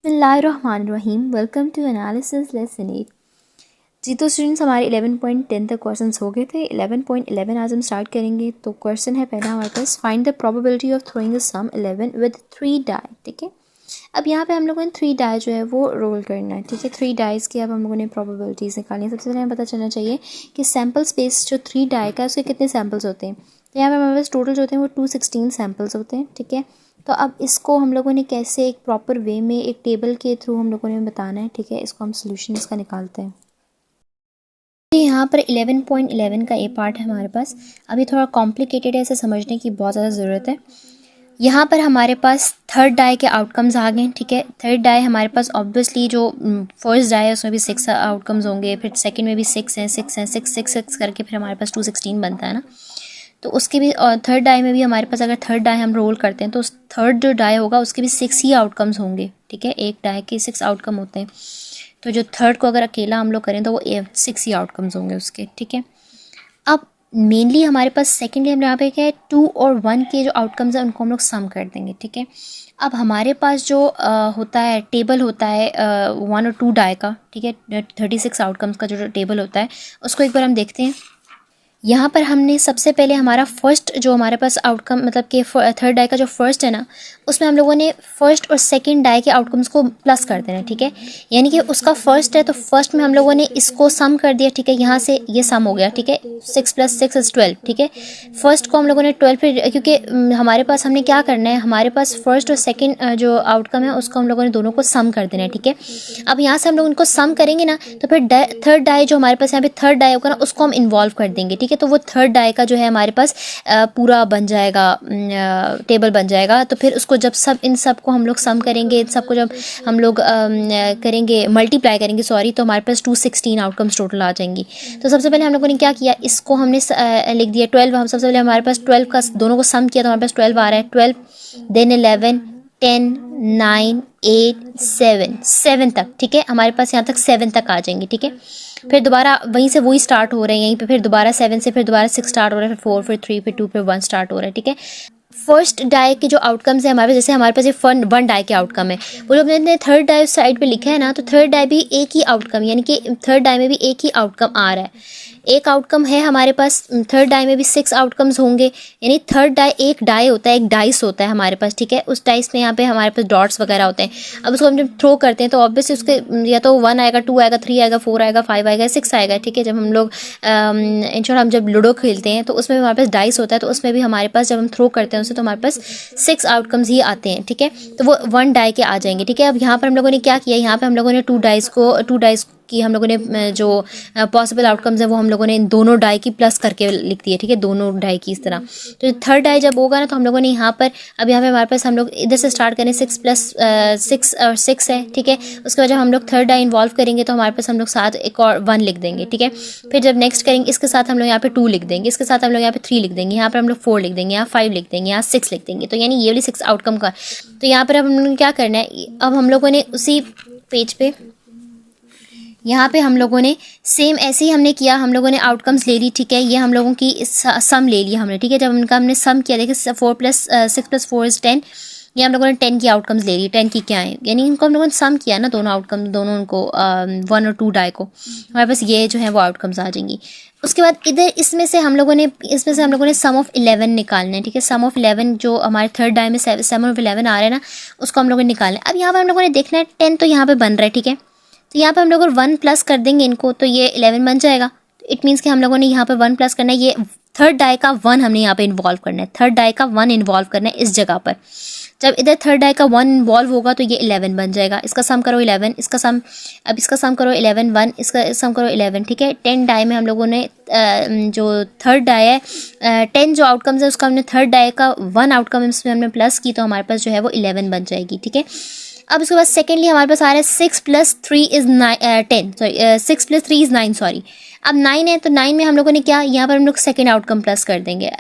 बिस्मिल्लाहिर्रहमानिर्रहीम। Welcome to analysis lesson 8। जी तो स्टूडेंट्स, हमारे 11.10 तक क्वेश्चन हो गए थे। 11.11 आज हम स्टार्ट करेंगे। तो क्वेश्चन है पहला हमारे पास, find the probability of throwing a sum 11 with 3 die. ठीक है, अब यहाँ पे हम लोगों ने 3 डाई जो है वो रोल करना है। ठीक है, 3 डाइज की अब हम लोगों ने प्रोबेबिलिटीज़ निकालनी है। सबसे पहले हमें पता चलना चाहिए कि सैम्पल स्पेस जो 3 डाई का है उसके कितने सैम्पल्स होते हैं। तो यहाँ पे हमारे पास टोटल जो होते हैं वो 216 सैम्पल्स होते हैं। ठीक है, तो अब इसको हम लोगों ने कैसे एक प्रॉपर वे में एक टेबल के थ्रू हम लोगों ने बताना है। ठीक है, इसको हम सोल्यूशन इसका निकालते हैं। यहाँ पर 11.11 का ए पार्ट है हमारे पास। अभी थोड़ा कॉम्प्लिकेटेड है, इसे समझने की बहुत ज़्यादा ज़रूरत है। यहाँ पर हमारे पास थर्ड डाई के आउटकम्स आ गए। ठीक है, थर्ड डाई हमारे पास ऑब्वियसली जो फर्स्ट डाई है उसमें भी 6 आउटकम्स होंगे, फिर सेकंड में भी 6 हैं, 6 हैं, 6 करके फिर हमारे पास 216 बनता है ना। तो उसके भी थर्ड डाई में भी हमारे पास अगर थर्ड डाई हम रोल करते हैं तो उस थर्ड जो डाई होगा उसके भी 6 ही आउटकम्स होंगे। ठीक है, एक डाई के 6 आउटकम होते हैं। तो जो थर्ड को अगर अकेला हम लोग करें तो वो 6 ही आउटकम्स होंगे उसके। ठीक है, अब मेनली हमारे पास सेकेंडली हम यहाँ पे क्या है, 2 और 1 के जो आउटकम्स हैं उनको हम लोग सम कर देंगे। ठीक है, अब हमारे पास जो होता है टेबल होता है 1 और 2 डाई का। ठीक है, 36 आउटकम्स का जो टेबल होता है उसको एक बार हम देखते हैं। यहाँ पर हमने सबसे पहले हमारा फर्स्ट जो हमारे पास आउटकम मतलब कि थर्ड डाई का जो फर्स्ट है ना, उसमें हम लोगों ने फर्स्ट और सेकंड डाई के आउटकम्स को प्लस कर देना है। ठीक है, यानी कि उसका फर्स्ट है तो फर्स्ट में हम लोगों ने इसको सम कर दिया। ठीक है, यहाँ से ये सम हो गया। ठीक है, 6 + 6 = 12। ठीक है, फर्स्ट को हम लोगों ने 12 पे, क्योंकि हमारे पास हमने क्या करना है, हमारे पास फर्स्ट और सेकेंड जो आउटकम है उसको हम लोगों ने दोनों को सम कर देना है। ठीक है, अब यहाँ से हम लोग उनको सम करेंगे ना तो फिर थर्ड डाई जो हमारे पास यहाँ पे थर्ड डाई होगा ना उसको हम इन्वॉल्व कर देंगे। ठीक है, तो वो थर्ड डाई का जो है हमारे पास पूरा बन जाएगा, टेबल बन जाएगा। तो फिर उसको जब सब इन सब को हम लोग सम करेंगे, इन सबको जब हम लोग करेंगे मल्टीप्लाई करेंगे तो हमारे पास 216 आउटकम्स टोटल आ जाएंगी। तो सबसे पहले हम लोगों ने क्या किया, इसको हमने लिख दिया 12। हम सबसे पहले हमारे पास 12 का दोनों को सम किया तो हमारे पास 12 आ रहा है। 12 देन 11 10 9 8 7 तक। ठीक है, हमारे पास यहाँ तक 7 तक आ जाएंगे। ठीक है, फिर दोबारा वहीं से वही स्टार्ट हो रहे हैं, यहीं पे फिर दोबारा 7 से फिर दोबारा 6 स्टार्ट हो रहा है, फिर 4 फिर 3 फिर 2 फिर 1 स्टार्ट हो रहा है। ठीक है, फर्स्ट डाई के जो आउटकम्स है हमारे पास, जैसे हमारे पास ये 1 डाई के आउटकम है, वो जब मैंने थर्ड डाई साइड पे लिखा है ना तो थर्ड डाई भी एक ही आउटकम, यानी कि थर्ड डाई में भी एक ही आउटकम आ रहा है। एक आउटकम है हमारे पास, थर्ड डाई में भी 6 आउटकम्स होंगे, यानी थर्ड डाई एक डाई होता है, एक डाइस होता है हमारे पास। ठीक है, उस डाइस में यहाँ पे हमारे पास डॉट्स वगैरह होते हैं। अब उसको हम जब थ्रो करते हैं तो ऑब्वियसली उसके या तो 1 आएगा, 2 आएगा, 3 आएगा, 4 आएगा, 5 आएगा, 6 आएगा। ठीक है, जब हम लोग इन शॉर्ट हम जब लूडो खेलते हैं तो उसमें भी हमारे पास डाइस होता है, तो उसमें भी हमारे पास जब हम थ्रो करते हैं उससे तो हमारे पास 6 आउटकम्स ही आते हैं। ठीक है, तो वो 1 डाई के आ जाएंगे। ठीक है, अब यहाँ पर हम लोगों ने क्या किया, यहाँ पे हम लोगों ने 2 डाइस की हम लोगों ने जो पॉसिबल आउटकम्स है वो हम लोगों ने दोनों डाई की प्लस करके लिख दिए। ठीक है, दोनों डाई की इस तरह। तो थर्ड डाई जब होगा ना तो हम लोगों ने यहाँ पर, अब यहाँ पे हमारे पास हम लोग इधर से स्टार्ट करें, 6 + 6 और 6 है। ठीक है, उसके बाद जब हम लोग थर्ड डाई इन्वॉल्व करेंगे तो हमारे पास हम लोग साथ एक और 1 लिख देंगे। ठीक है, फिर जब नेक्स्ट करेंगे इसके साथ हम लोग यहाँ पे 2 लिख देंगे, इसके साथ हम लोग यहाँ पे 3 लिख देंगे, यहाँ पर हम लोग 4 लिख देंगे, यहाँ 5 लिख देंगे, यहाँ 6 लिख देंगे। तो यानी ये वाली 6 आउटकम का। तो यहाँ पर अब हम लोगों ने क्या करना है, अब हम लोगों ने उसी पेज पे यहाँ पे हम लोगों ने सेम ऐसे ही हमने किया, हम लोगों ने आउटकम्स ले ली। ठीक है, ये हम लोगों की सम ले लिया हमने। ठीक है, जब उनका हमने सम किया, देखिए 4 + 6 + 4 = 10, ये हम लोगों ने 10 की आउटकम्स ले ली। 10 की क्या है, यानी इनको हम लोगों ने सम किया ना, दोनों आउटकम, दोनों उनको 1 और 2 डाई को, हमारे पास ये जो है वो आउटकम्स आ जाएंगी। उसके बाद इधर इसमें से हम लोगों ने सम ऑफ 11 निकालना है। ठीक है, सम ऑफ 11 जो हमारे थर्ड डाई में सम ऑफ 11 आ रहा है ना, उसको हम लोगों ने निकालना है। अब यहाँ पर हम लोगों ने देखना है 10 तो यहाँ पे बन रहा है। ठीक है, तो यहाँ पे हम लोग अगर 1 प्लस कर देंगे इनको तो ये 11 बन जाएगा। इट मीन्स कि हम लोगों ने यहाँ पे 1 प्लस करना है, ये थर्ड डाई का 1 हमने यहाँ पे इन्वॉल्व करना है, थर्ड डाई का 1 इन्वॉल्व करना है इस जगह पर। जब इधर थर्ड डाई का 1 इन्वॉल्व होगा तो ये 11 बन जाएगा। इसका सम करो 11, इसका सम करो 11 1, इसका सम करो 11। ठीक है, 10 डाई में हम लोगों ने जो थर्ड डाई है 10 जो आउटकम्स है उसका हमने थर्ड डाई का 1 आउटकम इसमें हमने प्लस की तो हमारे पास जो है वो 11 बन जाएगी। ठीक है, अब उसके बाद सेकेंडली हमारे पास आ रहा है 6 + 3 = 10, सॉरी 6 + 3 = 9, सॉरी। अब 9 है तो 9 में हम लोगों ने क्या, यहाँ पर हम लोग सेकेंड आउटकम प्लस कर देंगे,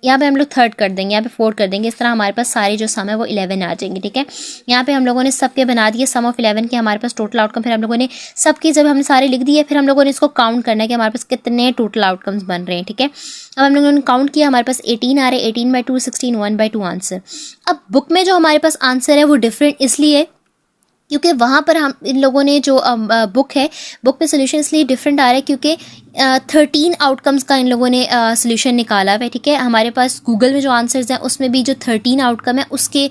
यहाँ पे हम लोग थर्ड कर देंगे, यहाँ पे 4 कर देंगे। इस तरह हमारे पास सारे जो सम है वो 11 आ जाएंगे। ठीक है, यहाँ पे हम लोगों ने सबके बना दिए सम ऑफ 11 के हमारे पास टोटल आउटकम। फिर हम लोगों ने सबकी जब हमने सारे लिख दिए फिर हम लोगों ने इसको काउंट करना है कि हमारे पास कितने टोटल आउटकम्स बन रहे हैं। ठीक है, अब हम लोगों ने काउंट किया, हमारे पास 18 आ रहे हैं, 18/2 16, 1/2 आंसर। अब बुक में जो हमारे पास आंसर है वो डिफरेंट इसलिए क्योंकि वहाँ पर हम इन लोगों ने जो बुक है, बुक में सोल्यूशन इसलिए डिफरेंट आ रहा है क्योंकि 13 आउटकम्स का इन लोगों ने सोल्यूशन निकाला हुआ है, ठीक है। हमारे पास गूगल में जो आंसर्स हैं उसमें भी जो 13 आउटकम है उसके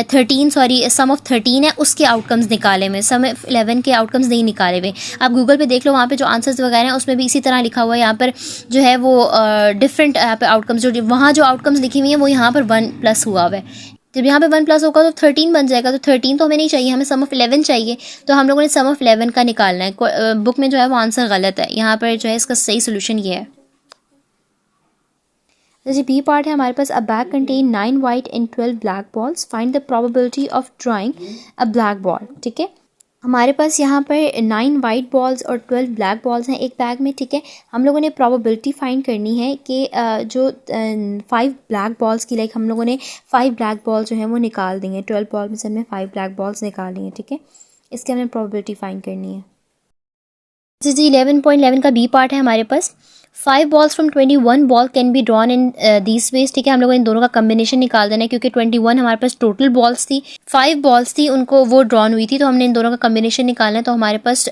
13 सॉरी सम ऑफ 13 है उसके आउटकम्स निकाले हुए, सम ऑफ 11 के आउटकम्स नहीं निकाले हुए। आप गूगल पे देख लो, वहाँ पे जो आंसर्स वगैरह हैं उसमें भी इसी तरह लिखा हुआ है। यहाँ पर जो है वो डिफरेंट यहाँ पे आउटकम्स, जो वहाँ जो आउटकम्स लिखी हुई हैं वो यहाँ पर 1+ हुआ हुआ है। जब यहाँ पे 1+ होगा तो 13 बन जाएगा, तो 13 तो हमें नहीं चाहिए, हमें सम ऑफ 11 चाहिए। तो हम लोगों ने सम ऑफ 11 का निकालना है। बुक में जो है वो आंसर गलत है, यहाँ पर जो है इसका सही सोल्यूशन ये है। जैसे बी पार्ट है हमारे पास, a bag contain 9 white and 12 black balls, find the probability of drawing a black ball, ठीक है। हमारे पास यहाँ पर 9 वाइट बॉल्स और 12 ब्लैक बॉल्स हैं एक बैग में, ठीक है। हम लोगों ने प्रोबेबिलिटी फाइंड करनी है कि जो 5 ब्लैक बॉल्स की, लाइक हम लोगों ने 5 ब्लैक बॉल जो हैं वो निकाल देंगे, 12 बॉल में से हमने 5 ब्लैक बॉल्स निकाल ली हैं, ठीक है। इसके हमने प्रोबेबिलिटी फाइंड करनी है। जी 11.11 का बी पार्ट है हमारे पास, 5 balls from 21 ball can be drawn in these ways, ठीक है। हम लोगों ने इन दोनों का कम्बिनेशन निकाल देना है क्योंकि 21 हमारे पास टोटल बॉल्स थी, 5 बॉल्स थी उनको वो ड्रॉन हुई थी, तो हमने इन दोनों का कम्बिनेशन निकालना है। तो हमारे पास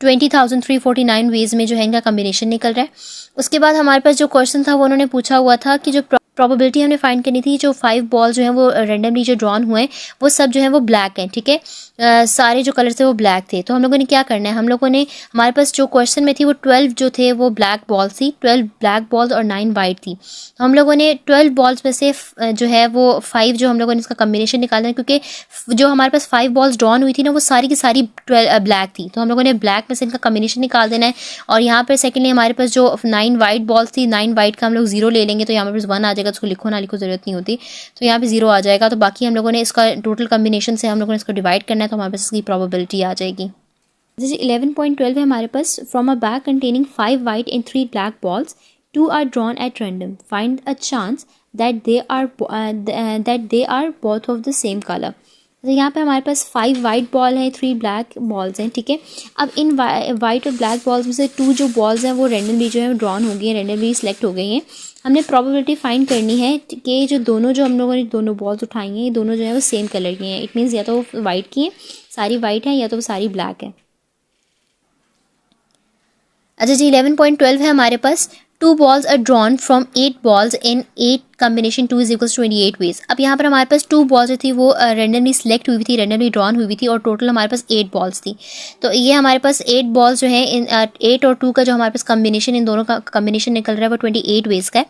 20,349 वेज में जो है इनका कम्बिनेशन निकल रहा है। उसके बाद हमारे पास जो क्वेश्चन था वो उन्होंने पूछा हुआ था कि जो प्रोबेबिलिटी हमने फाइंड करनी थी, जो 5 बॉल जो हैं वो रेंडमली जो ड्रॉन हुए वो सब जो है वो ब्लैक हैं, ठीक है। सारे जो कलर थे वो ब्लैक थे। तो हम लोगों ने क्या करना है, हम लोगों ने, हमारे पास जो क्वेश्चन में थी वो 12 जो थे वो ब्लैक बॉल्स थी, 12 ब्लैक बॉल्स और 9 वाइट थी। तो हम लोगों ने 12 बॉल्स में से जो है वो 5 जो हम लोगों ने इसका कम्बिनेशन निकालना है, क्योंकि जो हमारे पास 5 बॉल्स ड्रॉन हुई थी ना वो सारी की सारी 12 ब्लैक थी। तो हम लोगों ने ब्लैक में से इनका कम्बिनेशन निकाल देना है। और यहाँ पर सेकेंडली हमारे पास जो 9 वाइट बॉल्स थी, 9 वाइट का हम लोग 0 ले लेंगे, तो यहाँ पर 1 आ जाएगा, उसको लिखो ना लिखो ज़रूरत नहीं होती, तो यहाँ पे 0 आ जाएगा। तो बाकी हम लोगों ने इसका टोटल कम्बिनेशन से हम लोगों ने इसको डिवाइड करना है, तो हमारे पास इसकी प्रोबेबिलिटी आ जाएगी। जैसे 11.12 है हमारे पास, from a bag containing 5 white and 3 black balls, 2 are drawn at random, find a chance that they are both of the same colour. तो यहाँ पे हमारे पास 5 वाइट बॉल हैं, 3 ब्लैक बॉल्स हैं, ठीक है। अब इन वाइट और ब्लैक बॉल्स में से 2 जो बॉल्स हैं वो रेंडमली जो है ड्रॉन हो गई हैं, रेंडमली सिलेक्ट हो गई हैं। हमने प्रोबेबिलिटी फाइंड करनी है कि जो दोनों जो हम लोगों ने दोनों बॉल्स उठाई हैं, ये दोनों जो है वो सेम कलर की हैं। इट मीन्स या तो वो वाइट की हैं, सारी वाइट हैं, या तो वो सारी ब्लैक है। अच्छा जी 11.12 है हमारे पास, 2 balls are drawn from 8 balls in 8 combination 2 is equals to 28 ways। अब यहाँ पर हमारे पास 2 balls जो थी वो रेंडमली सिलेक्ट हुई थी, रेंडमली ड्रॉन हुई थी, और टोटल हमारे पास 8 balls थी। तो ये हमारे पास 8 balls जो है इन 8 और 2 का जो हमारे पास कम्बिनेशन, इन दोनों का कम्बिनेशन निकल रहा है वो 28 वेज का है।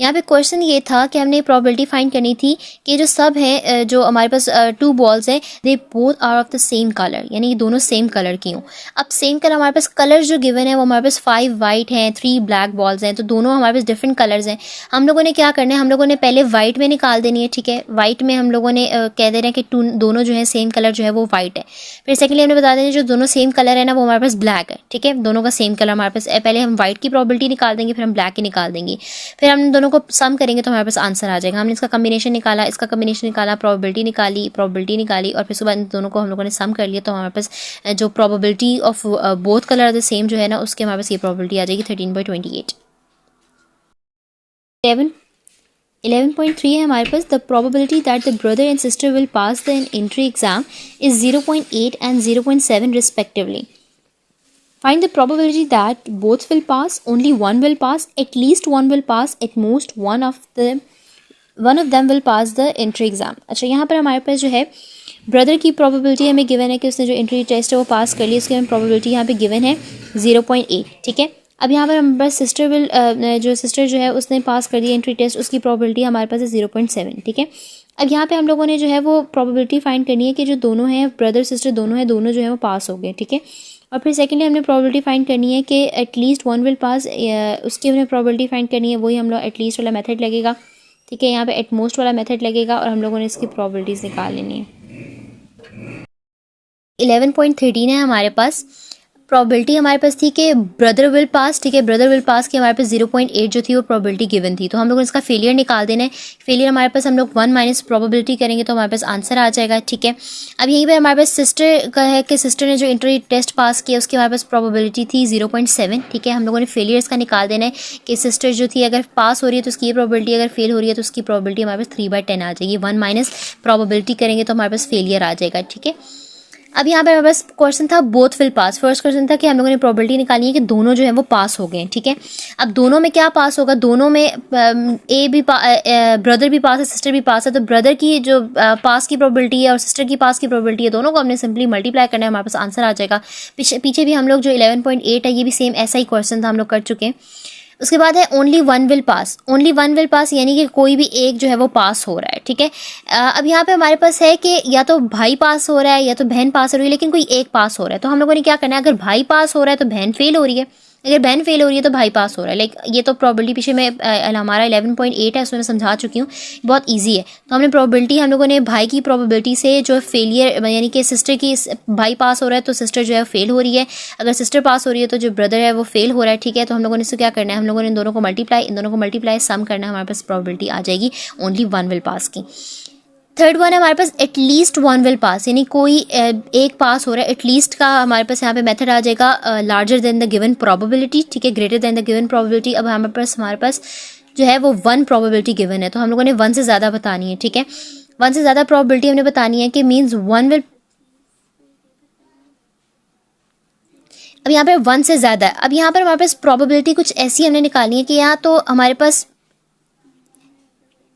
यहाँ पे क्वेश्चन ये था कि हमने प्रोबेबिलिटी फाइंड करनी थी कि जो सब हैं, जो हमारे पास 2 बॉल्स हैं, they both are of the same colour, यानी ये दोनों सेम कलर की हों। अब सेम कलर हमारे पास कलर जो गिवन है वो हमारे पास 5 वाइट हैं, 3 ब्लैक बॉल्स हैं, तो दोनों हमारे पास डिफरेंट कलर्स हैं। हम लोगों ने क्या करना है, हम लोगों ने पहले वाइट में निकाल देनी है, ठीक है। वाइट में हम लोगों ने कह दे रहे हैं कि दोनों जो है सेम कलर जो है वो वाइट है। फिर सेकेंडली हमने बता दें जो दोनों सेम कलर है ना वो हमारे पास ब्लैक है, ठीक है। दोनों का सेम कलर हमारे पास, पहले हम वाइट की प्रोबेबिलिटी निकाल देंगे, फिर हम ब्लैक की निकाल देंगे, फिर हम दोनों को सम करेंगे तो हमारे पास आंसर आ जाएगा। हमने इसका कम्बिनेशन निकाला, इसका कम्बिनेशन निकाला, प्रोबेबिलिटी निकाली और फिर सुबह इन दोनों को हम लोगों ने सम कर लिया, तो हमारे पास जो probability of both colour are the same जो है ना उसके हमारे पास ये प्रोबेबिलिटी आ जाएगी 13/28। 11.3 है हमारे पास, the probability that the brother and sister will pass the entry exam is 0.8 and 0.7 respectively. Find the probability that both will pass, only one will pass, at least one will pass, at most one of them will pass the entry exam. अच्छा यहाँ पर हमारे पास जो है brother की probability हमें given है कि उसने जो एंट्री टेस्ट है वो पास कर लिया, उसकी हमें प्रोबेबिलिटी यहाँ पे गिवन है 0.8, ठीक है। अब यहाँ पर हमारे पास सिस्टर जो है उसने पास कर दिया एंट्री टेस्ट, उसकी प्रोबेबिलिटी हमारे पास है 0.7, ठीक है। अब यहाँ पे हम लोगों ने जो है वो प्रोबेबिलिटी फाइंड करनी है कि जो दोनों हैं ब्रदर सिस्टर दोनों हैं, दोनों जो है वो पास हो गए, ठीक है। और फिर सेकेंडली हमने प्रोबेबिलिटी फाइंड करनी है कि एटलीस्ट वन विल पास, उसकी हमने प्रोबेबिलिटी फाइंड करनी है, वही हम लोग एटलीस्ट वाला मेथड लगेगा, ठीक है। यहाँ पे एटमोस्ट वाला मेथड लगेगा और हम लोगों ने इसकी प्रोबेबिलिटीज़ निकाल लेनी है। 11.13 है हमारे पास, प्रोबेबिलिटी हमारे पास थी कि ब्रदर विल पास, ठीक है, ब्रदर विल पास की हमारे पास 0.8 जो थी वो प्रोबेबिलिटी गिवन थी। तो हम लोग को इसका फेलियर निकाल देना है। फेलियर हमारे पास हम लोग 1 माइनस प्रोबेबिलिटी करेंगे तो हमारे पास आंसर आ जाएगा, ठीक है। अब यहीं पर हमारे पास सिस्टर का है कि सिस्टर ने जो इंटर टेस्ट पास किया उसकी हमारे पास प्रोबेबिलिटी थी 0.7, ठीक है। हम लोगों ने फेलियर इसका निकाल देना है कि सिस्टर जो थी अगर पास हो रही है तो उसकी प्रोबेबिलिटी, अगर फेल हो रही है तो उसकी प्रोबेबिलिटी हमारे पास 3/10 आ जाएगी। 1 माइनस प्रोबेबिलिटी करेंगे तो हमारे पास फेलियर आ जाएगा, ठीक है। अब यहाँ पे हमारे पास क्वेश्चन था both will pass. First question था कि हम लोगों ने प्रोबेबिलिटी निकाली है कि दोनों जो है वो पास हो गए हैं, ठीक है। अब दोनों में क्या पास होगा, दोनों में ब्रदर भी पास है, सिस्टर भी पास है, तो ब्रदर की जो पास की प्रोबेबिलिटी है और सिस्टर की पास की प्रोबेबिलिटी है, दोनों को हमने सिंपली मल्टीप्लाई करना है, हमारे पास आंसर आ जाएगा। पीछे भी हम लोग जो 11.8 है ये भी सेम ऐसा ही क्वेश्चन था, हम लोग कर चुके हैं। उसके बाद है only one will pass. Only one will pass यानी कि कोई भी एक जो है वो पास हो रहा है, ठीक है। अब यहाँ पे हमारे पास है कि या तो भाई पास हो रहा है या तो बहन पास हो रही है, लेकिन कोई एक पास हो रहा है। तो हम लोगों ने क्या करना है, अगर भाई पास हो रहा है तो बहन फेल हो रही है, अगर बहन फेल हो रही है तो भाई पास हो रहा है। लाइक ये तो प्रोबेबिलिटी पीछे में हमारा 11.8 है उसमें मैं समझा चुकी हूँ, बहुत ईजी है। तो हमने प्रोबेबिलिटी हम लोगों ने भाई की प्रोबेबिलिटी से जो फेलियर यानी कि सिस्टर की, भाई पास हो रहा है तो सिस्टर जो है फेल हो रही है, अगर सिस्टर पास हो रही है तो जो ब्रदर है वो फेल हो रहा है, ठीक है। तो हम लोगों ने इसको क्या करना है, हम लोगों ने इन दोनों को मल्टीप्लाई, इन दोनों को मल्टीप्लाई सम करना है, हमारे पास प्रोबेबिलिटी आ जाएगी ओनली वन विल पास की। थर्ड वन है हमारे पास एटलीस्ट वन विल पास, यानी कोई एक पास हो रहा है। एटलीस्ट का हमारे पास यहाँ पे मेथड आ जाएगा larger than the given probability, ठीक है, greater than the given probability. अब हमारे पास जो है वो 1 प्रोबेबिलिटी गिवन है, तो हम लोगों ने 1 से ज़्यादा बतानी है, ठीक है। 1 से ज़्यादा प्रोबेबिलिटी हमने बतानी है कि मीन्स 1 विल, अब यहाँ पर 1 से ज़्यादा है। अब यहाँ पर हमारे पास प्रोबेबिलिटी कुछ ऐसी हमने निकालनी है कि या तो हमारे पास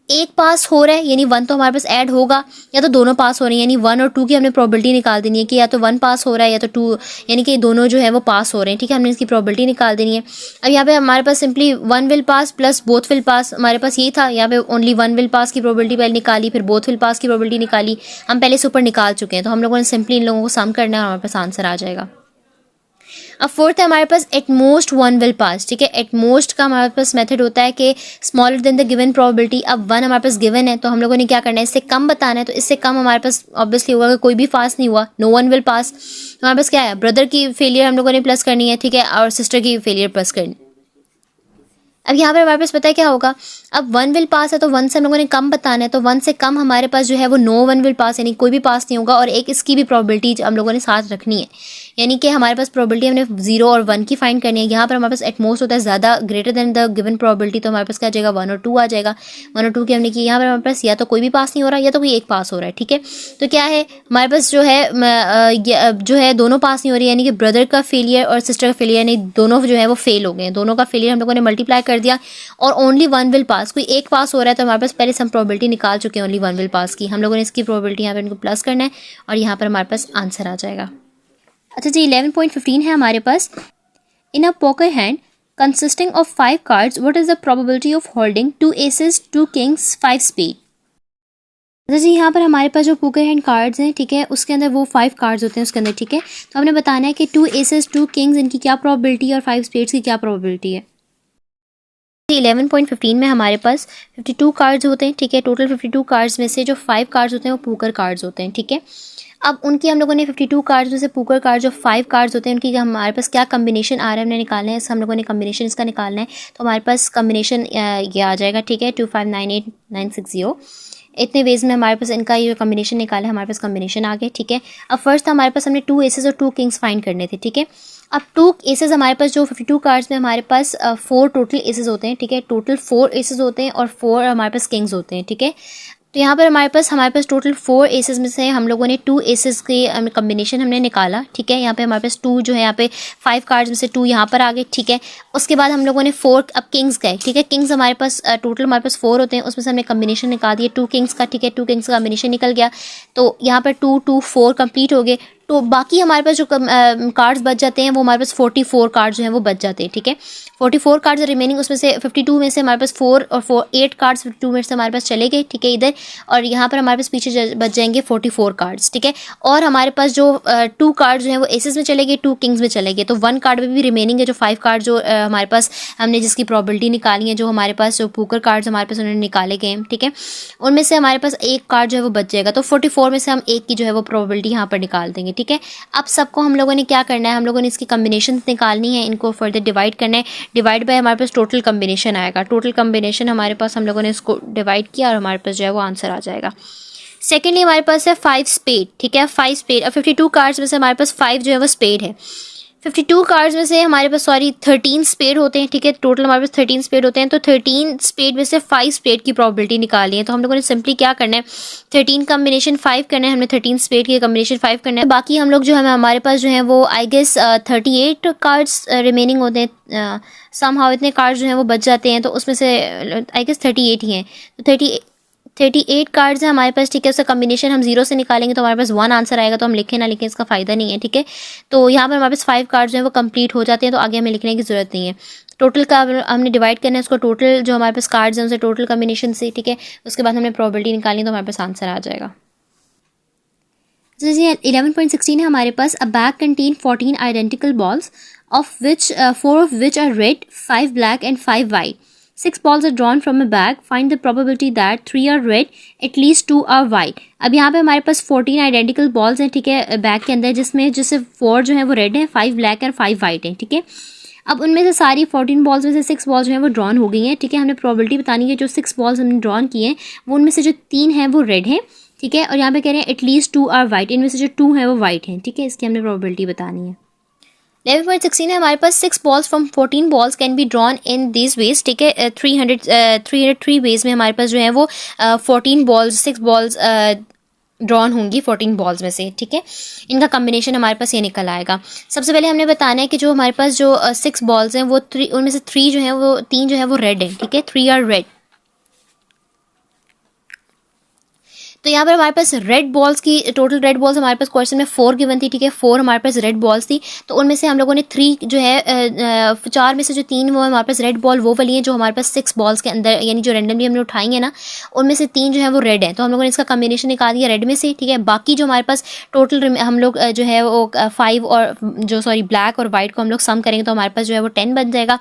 एक पास हो रहा है यानी 1 तो हमारे पास ऐड होगा, या तो दोनों पास हो रहे हैं यानी 1 और 2 की हमने प्रोबेबिलिटी निकाल देनी है कि या तो 1 पास हो रहा है या तो 2, यानी कि दोनों जो है वो पास हो रहे हैं, ठीक है। हमने इसकी प्रोबेबिलिटी निकाल देनी है। अब यहाँ पे हमारे पास simply 1 will pass plus both will pass, हमारे पास ये था, यहाँ पे ओनली 1 विल पास की प्रोबेबिलिटी पहले निकाली, फिर बोथ विल पास की प्रोबेबिलिटी निकाली, हम पहले से ऊपर निकाल चुके हैं। तो हम लोगों ने सिंपली इन लोगों को सम करना है, हमारे पास आंसर आ जाएगा। अब फोर्थ है हमारे पास एट मोस्ट 1 विल पास, ठीक है। एट मोस्ट का हमारे पास मेथड होता है कि smaller than the given probability. अब 1 हमारे पास गिवन है तो हम लोगों ने क्या करना है, इससे कम बताना है। तो इससे कम हमारे पास ऑब्वियसली होगा कि कोई भी पास नहीं हुआ, नो वन विल पास। तो हमारे पास क्या है, ब्रदर की फेलियर हम लोगों ने प्लस करनी है, ठीक है, और सिस्टर की फेलियर प्लस करनी। अब यहाँ पर हमारे पास पता है क्या होगा, अब 1 विल पास है तो 1 से हम लोगों ने कम बताना है, तो 1 से कम हमारे पास जो है वो नो 1 विल पास, यानी कोई भी पास नहीं होगा, और एक इसकी भी प्रोबेबिलिटी हम लोगों ने साथ रखनी है, यानी कि हमारे पास प्रोबेबिलिटी हमने 0 और 1 की फाइंड करनी है। यहाँ पर हमारे पास एट मोस्ट होता है ज़्यादा, greater than the given probability, तो हमारे पास क्या आ जाएगा 1 और 2 आ जाएगा। 1 और 2 की हमने की, यहाँ पर हमारे पास या तो कोई भी पास नहीं हो रहा या तो कोई एक पास हो रहा है, ठीक है। तो क्या है हमारे पास जो है दोनों पास नहीं हो रही, यानी कि ब्रदर का फेलियर और सिस्टर का फेलियर, यानी दोनों जो है वो फेल हो गए हैं। दोनों का फेलियर हम लोगों ने मल्टीप्लाई कर दिया, और ओनली 1 विल पास, कोई एक पास हो रहा है। तो हमारे पास पहले से हम प्रोबेबिलिटी निकाल चुके हैं ओनली 1 विल पास की, हम लोगों ने इसकी प्रोबेबिलिटी यहाँ पे इनको प्लस करना है, और यहाँ पर हमारे पास आंसर आ जाएगा। अच्छा जी, 11.15 है हमारे पास। In a poker hand consisting of 5 cards, what is the probability of holding 2 aces 2 kings 5 spade. अच्छा जी, यहाँ पर हमारे पास जो पोकर हैंड कार्ड्स हैं, ठीक है, उसके अंदर वो 5 कार्ड्स होते हैं उसके अंदर, ठीक है। तो हमने बताना है कि 2 एसेस 2 किंग्स इनकी क्या प्रोबेबिलिटी है और 5 स्पेड्स की क्या प्रोबेबिलिटी है। 11.15 में हमारे पास 52 कार्ड्स होते हैं, ठीक है। टोटल 52 कार्ड्स में से जो 5 कार्ड्स होते हैं वो पोकर कार्ड्स होते हैं, ठीक है। अब उनकी हम लोगों ने 52 कार्ड्स में से पोकर कार्ड जो 5 कार्ड्स होते हैं उनकी हमारे पास क्या कम्बिनेशन आ रहा है हमने निकालना है, हम लोगों ने कम्बिनेशन इसका निकालना है। तो हमारे पास कम्बिनेशन ये आ जाएगा, ठीक है, 2598960। इतने वेज में हमारे पास इनका ये कम्बिनेशन निकाला है, हमारे पास कम्बिनेशन आ गए, ठीक है। अब फर्स्ट हमारे पास हमने 2 एसेस और 2 किंग्स फाइंड करने थे, ठीक है। अब 2 एसेस हमारे पास जो 52 कार्ड्स में हमारे पास 4 टोटल एसेस होते हैं, ठीक है। टोटल 4 एसेस होते हैं और 4 हमारे पास किंग्स होते हैं, ठीक है। तो यहाँ पर हमारे पास टोटल 4 एसेस में से हम लोगों ने 2 एसेस के कम्बिनेशन हमने निकाला, ठीक है। यहाँ पे हमारे पास 2 जो है यहाँ पे 5 कार्ड्स में से 2 यहाँ पर आ गए, ठीक है। उसके बाद हम लोगों ने 4 अब किंग्स गए, ठीक है। किंग्स हमारे पास टोटल हमारे पास 4 होते हैं, उसमें से हमने कम्बिनेशन निकाल दिया 2 किंग्स का, ठीक है। 2 किंग्स का कम्बिनेशन निकल गया, तो यहाँ पर 2 2 4 कंप्लीट हो गए। तो बाकी हमारे पास जो कार्ड्स बच जाते हैं वो हमारे पास 44 कार्ड्स जो हैं वो बच जाते हैं, ठीक है। 44 कार्ड्स रिमेनिंग, उसमें से 52 में से हमारे पास 4 और 8 कार्ड्स 52 में से हमारे पास चले गए, ठीक है, इधर। और यहाँ पर हमारे पास पीछे बच जाएंगे 44 कार्ड्स, ठीक है। और हमारे पास जो 2 कार्ड्स जो हैं वो एसेस में चले गए, 2 किंग्स में चले गए। तो 1 कार्ड में भी रिमेनिंग है, जो 5 कार्ड जो हमारे पास हमने जिसकी प्रोबेबिलिटी निकाली है, जो हमारे पास जो पोकर कार्ड्स हमारे पास उन्होंने निकाले गए हैं, ठीक है, उनमें से हमारे पास एक कार्ड जो है वो बच जाएगा, तो 44 में से हम एक की जो है वो प्रोबेबिलिटी यहाँ पर निकाल देंगे, ठीक है। अब सबको हम लोगों ने क्या करना है, हम लोगों ने इसकी कम्बिनेशन निकालनी है, इनको फर्दर डिवाइड करना है। डिवाइड बाय हमारे पास टोटल कम्बिनेशन आएगा, टोटल कम्बिनेशन हमारे पास हम लोगों ने इसको डिवाइड किया और हमारे पास जो है वो आंसर आ जाएगा। सेकेंडली हमारे पास है 5 स्पेड, ठीक है, 5 स्पेड। अब 52 कार्ड्स में से हमारे पास 5 जो है वो स्पेड है। 52 कार्ड्स में से हमारे पास 13 स्पेड होते हैं, ठीक है, टोटल हमारे पास 13 स्पेड होते हैं। तो 13 स्पेड में से 5 स्पेड की प्रोबेबिलिटी निकाली है, तो हम लोगों ने सिंपली क्या करना है, 13 कम्बिनेशन 5 करना है, हमने 13 स्पेड की कम्बिनेशन 5 करना है। बाकी हम लोग जो है हमारे पास जो है वो आई गेस 38 कार्ड्स रिमेनिंग होते हैं, समहाउ इतने कार्ड्स जो हैं वो बच जाते हैं, तो उसमें से आई गेस 38 ही हैं, तो 38 कार्ड्स हैं हमारे पास, ठीक है। उसका कम्बिनेशन हम 0 से निकालेंगे तो हमारे पास 1 आंसर आएगा, तो हम लिखें ना लिखें इसका फ़ायदा नहीं है, ठीक है। तो यहाँ पर हमारे पास 5 कार्ड्स जो हैं वो कंप्लीट हो जाते हैं, तो आगे हमें लिखने की ज़रूरत नहीं है। टोटल का हमने डिवाइड करना है उसको, टोटल जो हमारे पास कार्ड्स हैं उनसे टोटल कम्बिनेशन से, ठीक है। उसके बाद हमने प्रोबेबिलिटी निकालनी, तो हमारे पास आंसर आ जाएगा। जैसे 11.16 है हमारे पास, a bag contain 14 identical balls of which 4 of which are red, 5 black and 5 white. 6 balls are drawn from a bag. Find the probability that 3 are red, at least 2 are white. अब यहाँ पे हमारे पास 14 identical balls हैं, ठीक है, bag के अंदर, जिसमें जैसे 4 जो है वो रेड है, 5 ब्लैक और 5 वाइट है, ठीक है। अब उनमें से सारी 14 बॉल्स में से 6 बॉल्स जो हैं वो ड्रॉन हो गई हैं, ठीक है। हमने प्रोबेबिलिटी बतानी है, जो 6 बॉल्स हमने ड्रॉन किए हैं वो उनमें से जो 3 हैं वो रेड हैं, ठीक है, और यहाँ पे कह रहे हैं एटलीस्ट 2 आर वाइट, इनमें से जो 2 हैं वो वाइट हैं, ठीक है। इसकी हमने प्रोबेबिलिटी बतानी है। 11.16 है हमारे पास, 6 balls from 14 balls can be drawn in this ways, ठीक है। 303 वेज में हमारे पास जो है वो 14 बॉल्स 6 बॉल्स ड्रॉन होंगी 14 बॉल्स में से, ठीक है। इनका कम्बिनेशन हमारे पास ये निकल आएगा। सबसे पहले हमने बताना है कि जो हमारे पास जो 6 बॉल्स हैं वो उनमें से 3 जो हैं वो 3 जो है वो रेड है, ठीक है, 3 आर रेड। तो यहाँ पर हमारे पास रेड बॉल्स की टोटल रेड बॉल्स हमारे पास क्वेश्चन में 4 गिवन थी, ठीक है, 4 हमारे पास रेड बॉल्स थी। तो उनमें से हम लोगों ने 3 जो है 4 में से जो 3 वो हमारे पास रेड बॉल वो वाली हैं जो हमारे पास 6 बॉल्स के अंदर, यानी जो रैंडमली हमने उठाई है ना, उनमें से 3 जो है वो रेड है, तो हम लोगों ने इसका कम्बिनेशन निकाल दिया रेड में से, ठीक है। बाकी जो हमारे पास टोटल हम लोग जो है वो 5 और जो ब्लैक और वाइट को हम लोग सम करेंगे तो हमारे पास जो है वो 10 बन जाएगा।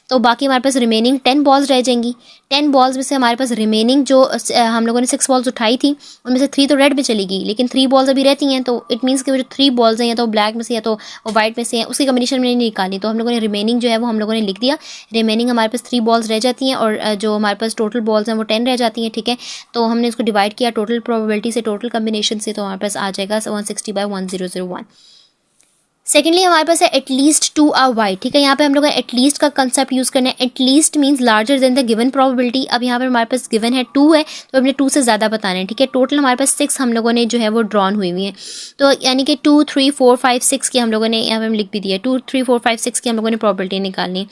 तो बाकी हमारे पास रिमेनिंग 10 बॉल्स रह जाएंगी। 10 बॉल्स में से हमारे पास रिमेनिंग जो हम लोगों ने 6 बॉल्स उठाई थी उनमें से 3 तो रेड में चली गई, लेकिन 3 बॉल्स अभी रहती हैं, तो इट मीन्स कि वो जो 3 बॉल्स हैं या तो ब्लैक में से या तो वाइट में से हैं, उसकी कम्बिनेशन में नहीं निकाली, तो हम लोगों ने रिमेनिंग जो है वो हम लोगों ने लिख दिया। रिमेनिंग हमारे पास 3 बॉल्स रह जाती हैं और जो हमारे पास टोटल बॉल्स हैं वो 10 रह जाती हैं, ठीक है। तो हमने इसको डिवाइड किया टोटल प्रोबेबिलिटी से, टोटल कम्बिनेशन से, तो हमारे पास आ जाएगा 160/1001। सेकेंडली हमारे पास है एटलीस्ट 2 आर वाइट, ठीक है। यहाँ पे हम लोग एटलीस्ट का कंसेप्ट यूज़ करना है। At least means larger than the given probability. अब यहाँ पर हमारे पास गिवन है 2 है, तो हमने 2 से ज़्यादा बताना है, ठीक है। टोटल हमारे पास 6 हम लोगों ने जो है वो ड्रॉन हुई हुई है, तो यानी कि 2 3 4 5 6 की हम लोगों ने यहाँ पर हम लिख भी दिया, 2 3 4 5 6 की हम लोगों ने प्रोबेबिलिटी निकालनी है।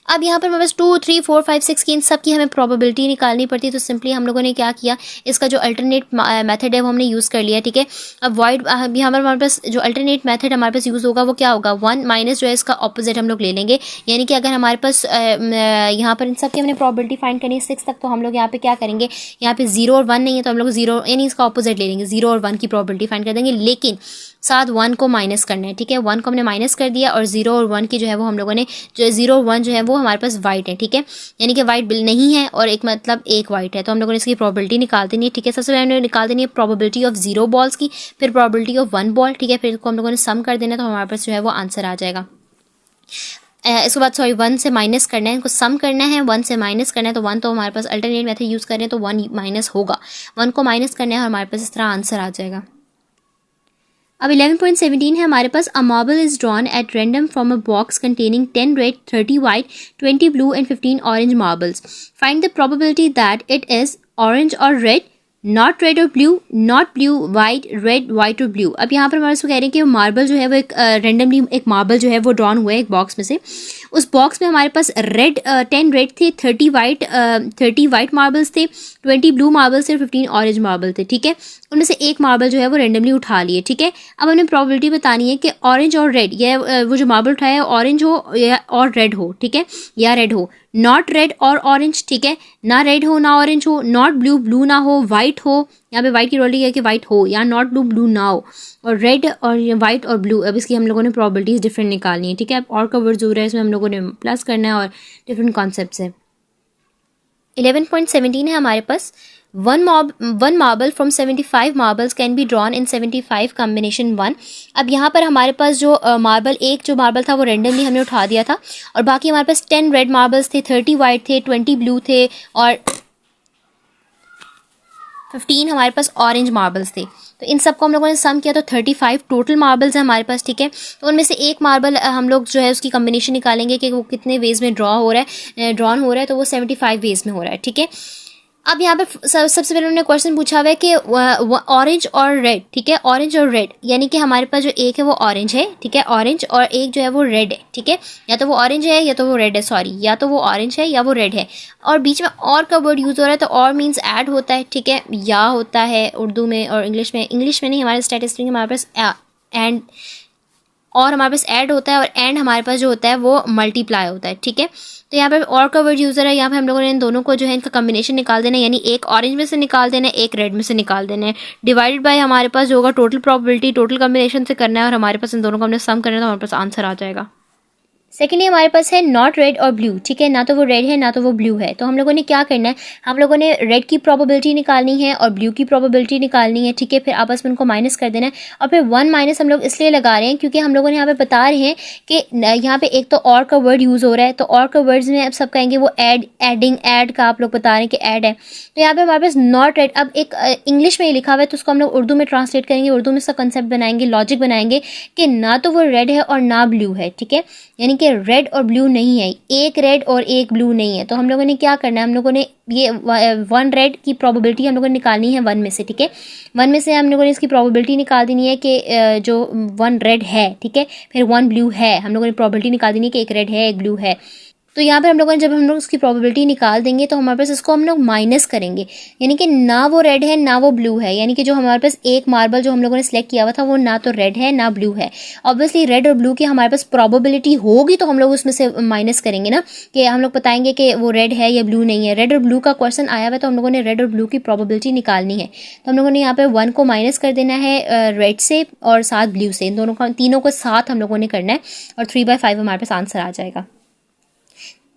अब यहाँ पर हमारे पास 2 3 4 5 6 की इन सब की हमें प्रोबेबिलिटी निकालनी पड़ती है, तो सिंपली हम लोगों ने क्या किया, इसका जो अल्टरनेट मेथड है वो हमने यूज़ कर लिया, ठीक है। अब वाइड यहाँ पर हमारे पास जो अल्टरनेट मेथड हमारे पास यूज़ होगा वो क्या होगा, 1 माइनस जो है इसका ऑपोजिट हम लोग ले लेंगे। यानी कि अगर हमारे पास यहाँ पर इन सब की हमने प्रोबेबिलिटी फाइंड करनी है 6 तक, तो हम लोग यहाँ पे क्या करेंगे, यहाँ पे 0 और 1 नहीं है तो हम लोग 0 यानी इसका ऑपोजिट ले लेंगे, 0 और 1 की प्रोबेबिलिटी फाइंड कर देंगे, लेकिन साथ 1 को माइनस करना है, ठीक है। 1 को हमने माइनस कर दिया और 0 और 1 की जो है वो हम लोगों ने जो 0 और 1 जो है वो हमारे पास वाइट है, ठीक है। यानी कि वाइट बिल नहीं है और एक मतलब एक वाइट है, तो हम लोगों ने इसकी प्रोबेबिलिटी निकाल देनी है, ठीक है। सबसे पहले हमने निकाल देनी है प्रोबेबिलिटी ऑफ 0 बॉल्स की, फिर प्रोबेबिलिटी ऑफ 1 बॉल, ठीक है। फिर इसको हम लोगों ने सम कर देना, तो हमारे पास जो है वो आंसर आ जाएगा। इसके बाद 1 से माइनस करना है, इनको सम करना है, 1 से माइनस करना है, तो 1 तो हमारे पास अल्टरनेट मेथड यूज़ कर रहे हैं तो 1 माइनस होगा, 1 को माइनस करना है और हमारे पास इस तरह आंसर आ जाएगा। अब 11.17 है हमारे पास, a marble is drawn at random from a box containing 10 red 30 white 20 blue and 15 orange marbles. Find the probability that it is orange और रेड, नॉट रेड और blue, not blue white, red white और blue. अब यहाँ पर हमारे इसको कह रहे हैं कि मार्बल जो है वो एक रेंडमली एक मार्बल जो है वो ड्रॉन हुआ है एक बॉक्स में से। उस बॉक्स में हमारे पास 10 रेड थे, 30 वाइट मार्बल्स थे, 20 ब्लू मार्बल्स थे, 15 ऑरेंज मार्बल थे, ठीक है। उनमें से एक मार्बल जो है वो रेंडमली उठा लिए, ठीक है। अब हमें प्रोबेबिलिटी बतानी है कि ऑरेंज और रेड, या वो जो मार्बल उठाया है ऑरेंज हो या और रेड हो, ठीक है, या रेड हो, नॉट रेड और ऑरेंज, ठीक है, ना रेड हो ना ऑरेंज हो, नॉट ब्लू, ब्लू ना हो, वाइट हो, यहाँ पे वाइट की रोलिंग है कि वाइट हो, या नॉट ब्लू, ब्लू ना हो, और रेड और वाइट और ब्लू। अब इसकी हम लोगों ने प्रॉपर्टीज डिफरेंट निकालनी है, ठीक है। अब और का वर्ड ज़रूर है, इसमें हम लोगों ने प्लस करना है और डिफरेंट कॉन्सेप्ट है। 11.17 है हमारे पास, one marble from 75 marbles can be drawn in 75 combination 1। अब यहाँ पर हमारे पास जो मार्बल, एक जो मार्बल था वो रेंडमली हमने उठा दिया था, और बाकी हमारे पास 10 रेड मार्बल्स थे, 30 वाइट थे, 20 ब्लू थे, और 15 हमारे पास ऑरेंज मार्बल्स थे। तो इन सबको हम लोगों ने सम किया तो 35 टोटल मार्बल्स हैं हमारे पास, ठीक है। तो उनमें से एक मार्बल हम लोग जो है उसकी कम्बिनेशन निकालेंगे कि वो कितने वेज में ड्रॉन हो रहा है, तो वो 75 वेज में हो रहा है, ठीक है। अब यहाँ पे सबसे पहले उन्होंने क्वेश्चन पूछा हुआ है कि ऑरेंज और रेड, ठीक है, ऑरेंज और रेड, यानी कि हमारे पास जो एक है वो ऑरेंज है, ठीक है, ऑरेंज, और एक जो है वो रेड है, ठीक है, या तो वो ऑरेंज है या तो वो रेड है, सॉरी, या तो वो ऑरेंज है या वो रेड है, और बीच में और का वर्ड यूज़ हो रहा है, तो और मीन्स ऐड होता है, ठीक है, या होता है उर्दू में और इंग्लिश में नहीं, हमारे स्टैटिस्टिक्स में हमारे पास एंड, और हमारे पास ऐड होता है, और एंड हमारे पास जो होता है वो मल्टीप्लाई होता है, ठीक है। तो यहाँ पर और का वर्ड यूज़र है, यहाँ पे हम लोगों ने इन दोनों को जो है इनका कम्बिनेशन निकाल देना है, यानी एक ऑरेंज में से निकाल देना है, एक रेड में से निकाल देना है, डिवाइडेड बाय हमारे पास जो होगा टोटल प्रोबेबिलिटी, टोटल कम्बिनेशन से करना है, और हमारे पास इन दोनों को हमने सम करना है, तो हमारे पास आंसर आ जाएगा। सेकेंडली हमारे पास है नॉट रेड और ब्लू, ठीक है, ना तो वो रेड है ना तो वो ब्लू है। तो हम लोगों ने क्या करना है, हम लोगों ने रेड की प्रोबेबिलिटी निकालनी है और ब्लू की प्रोबेबिलिटी निकालनी है, ठीक है, फिर आपस में उनको माइनस कर देना है, और फिर 1 माइनस हम लोग इसलिए लगा रहे हैं क्योंकि हम लोगों ने यहाँ पे बता रहे हैं कि यहाँ पे एक तो और का वर्ड यूज़ हो रहा है, तो और का वर्ड्स में अब सब कहेंगे वो एडिंग, ऐड का आप लोग बता रहे हैं कि ऐड है। तो यहाँ पे हमारे पास नॉट रेड, अब एक इंग्लिश में लिखा हुआ है तो उसको हम लोग उर्दू में ट्रांसलेट करेंगे, उर्दू में इसका कंसेप्ट बनाएंगे, लॉजिक बनाएंगे कि ना तो वो रेड है और ना ब्लू है, ठीक है, यानी कि रेड और ब्लू नहीं है, एक रेड और एक ब्लू नहीं है। तो हम लोगों ने क्या करना है, हम लोगों ने ये 1 रेड की प्रोबेबिलिटी हम लोगों ने निकालनी है 1 में से, ठीक है, 1 में से हम लोगों ने इसकी प्रोबेबिलिटी निकाल देनी है कि जो 1 रेड है, ठीक है, फिर 1 ब्लू है, हम लोगों ने प्रोबेबिलिटी निकाल देनी है कि एक रेड है एक ब्लू है। तो यहाँ पर हम लोगों ने जब हम लोग उसकी प्रोबेबिलिटी निकाल देंगे तो हमारे पास इसको हम लोग माइनस करेंगे, यानी कि ना वो रेड है ना वो ब्लू है, यानी कि जो हमारे पास एक मार्बल जो हम लोगों ने सिलेक्ट किया हुआ था वो ना तो रेड है ना ब्लू है। ऑब्वियसली रेड और ब्लू की हमारे पास प्रोबेबिलिटी होगी तो हम लोग उसमें से माइनस करेंगे ना, कि हम लोग बताएंगे कि वो रेड है या ब्लू नहीं है। रेड और ब्लू का क्वेश्चन आया हुआ है तो हम लोगों ने रेड और ब्लू की प्रोबेबिलिटी निकालनी है, तो हम लोगों ने यहाँ पे 1 को माइनस कर देना है रेड से और साथ ब्लू से, इन दोनों का, तीनों को साथ हम लोगों ने करना है, और 3/5 हमारे पास आंसर आ जाएगा।